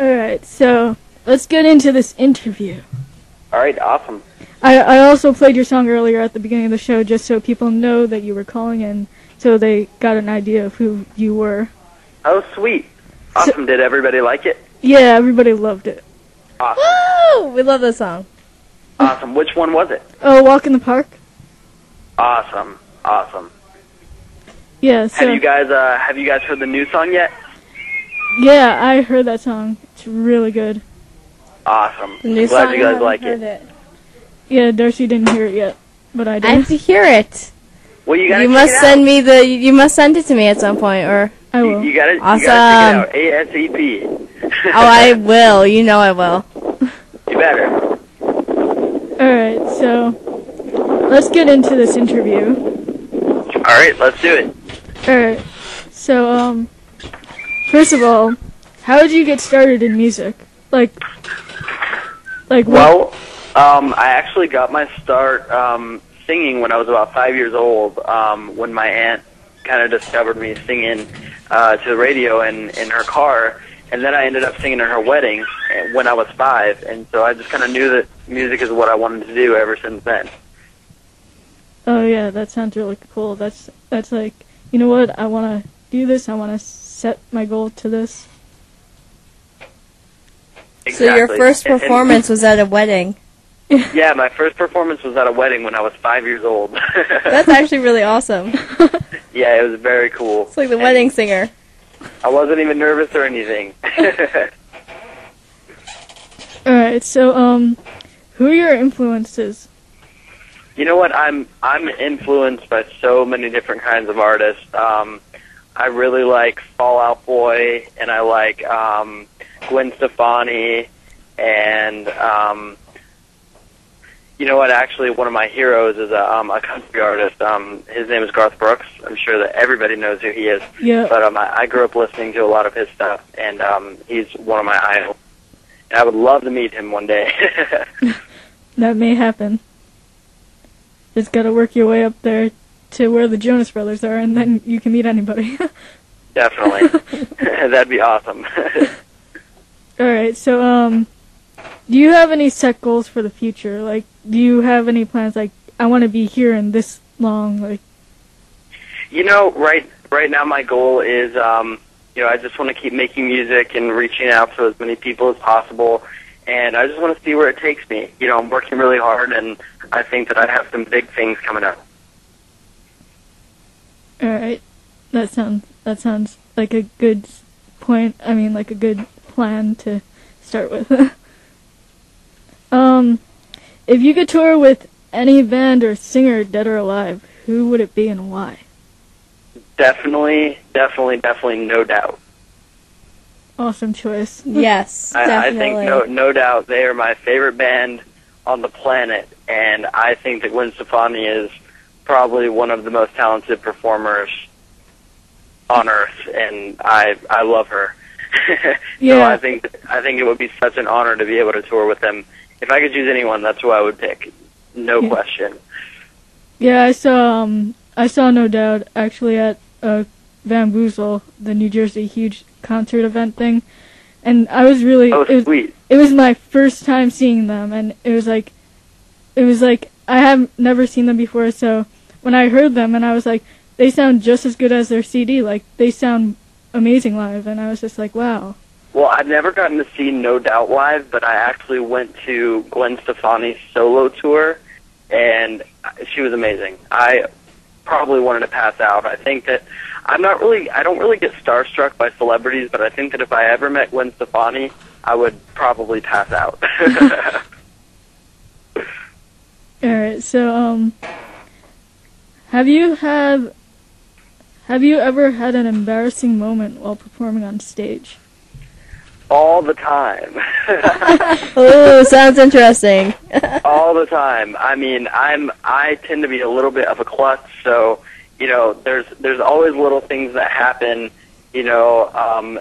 Alright, so let's get into this interview. Alright, awesome. I also played your song earlier at the beginning of the show just so people know that you were calling in, so they got an idea of who you were. Oh, sweet. Awesome. Did everybody like it? Yeah, everybody loved it. Awesome. Woo! We love this song. Awesome. Which one was it? Oh, Walk in the Park? Awesome. Awesome. Yeah, so... Have you guys heard the new song yet? Yeah, I heard that song. It's really good. Awesome. The new Glad song, you guys I like heard it. Yeah, Darcy didn't hear it yet, but I did. I have to hear it. Well, you gotta You check must it send out. me the. You must send it to me at some point, or. I will. You gotta Awesome. check it out. ASAP. Oh, I will. You know I will. You better. Alright, so let's get into this interview. Alright, let's do it. Alright, so, first of all, how did you get started in music? Like what? Well, I actually got my start singing when I was about 5 years old, when my aunt kind of discovered me singing to the radio in her car, and then I ended up singing at her wedding when I was 5, and so I just kind of knew that music is what I wanted to do ever since then. Oh yeah, that sounds really cool. That's like, you know what, I want to do this, I want to set my goal to this. Exactly. So your first performance was at a wedding. Yeah, my first performance was at a wedding when I was 5 years old. That's actually really awesome. Yeah, it was very cool. It's like the wedding singer. I wasn't even nervous or anything. Alright, so, who are your influences? You know what? I'm influenced by so many different kinds of artists. I really like Fall Out Boy, and I like Gwen Stefani, and you know what? Actually, one of my heroes is a country artist. His name is Garth Brooks. I'm sure that everybody knows who he is. Yeah. But I grew up listening to a lot of his stuff, and he's one of my idols. And I would love to meet him one day. That may happen. Just gotta work your way up there to where the Jonas Brothers are, and then you can meet anybody. Definitely. That'd be awesome. Alright, so, do you have any set goals for the future? Like, do you have any plans, like, I want to be here in this long, like... You know, right now my goal is, you know, I just want to keep making music and reaching out to as many people as possible, and I just want to see where it takes me. You know, I'm working really hard, and I think that I have some big things coming up. Alright, that sounds like a good point, I mean, like a good plan to start with. If you could tour with any band or singer, dead or alive, who would it be and why? Definitely, No Doubt. Awesome choice. Yes, I definitely. think no Doubt, they are my favorite band on the planet, and I think that Gwen Stefani is probably one of the most talented performers on earth, and I love her. Yeah. So I think it would be such an honor to be able to tour with them. If I could choose anyone, that's who I would pick. No question. Yeah, I saw No Doubt actually at Bamboozle, the New Jersey huge concert event thing, and I was really Sweet. It was my first time seeing them, and it was like I have never seen them before, so when I heard them, and I was like, they sound just as good as their CD, like they sound amazing live, and I was just like, wow. Well, I've never gotten to see No Doubt live, but I actually went to Gwen Stefani's solo tour, and she was amazing. I probably wanted to pass out. I think that I don't really get starstruck by celebrities, but I think that if I ever met Gwen Stefani, I would probably pass out. Alright, so, have you ever had an embarrassing moment while performing on stage? All the time. Ooh, sounds interesting. All the time. I mean, I tend to be a little bit of a klutz, so, you know, there's always little things that happen, you know,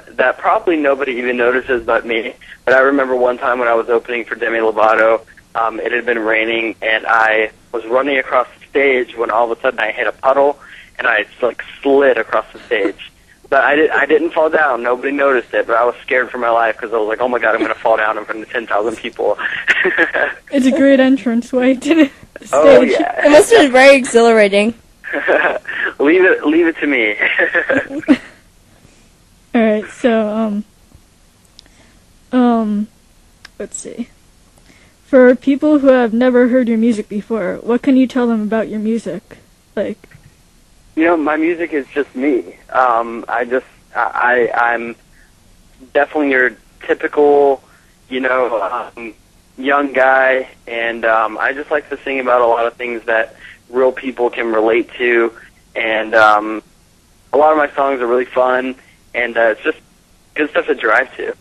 that probably nobody even notices but me. But I remember one time when I was opening for Demi Lovato, it had been raining, and I was running across the stage when all of a sudden I hit a puddle, and I, like, slid across the stage. But I didn't fall down. Nobody noticed it, but I was scared for my life because I was like, oh my God, I'm going to fall down in front of 10,000 people. It's a great entrance way to the stage. Oh, yeah. It must have been very exhilarating. leave it to me. All right, so let's see. For people who have never heard your music before, what can you tell them about your music? Like, My music is just me. I'm definitely your typical, young guy, and I just like to sing about a lot of things that real people can relate to, and a lot of my songs are really fun, and it's just good stuff to drive to.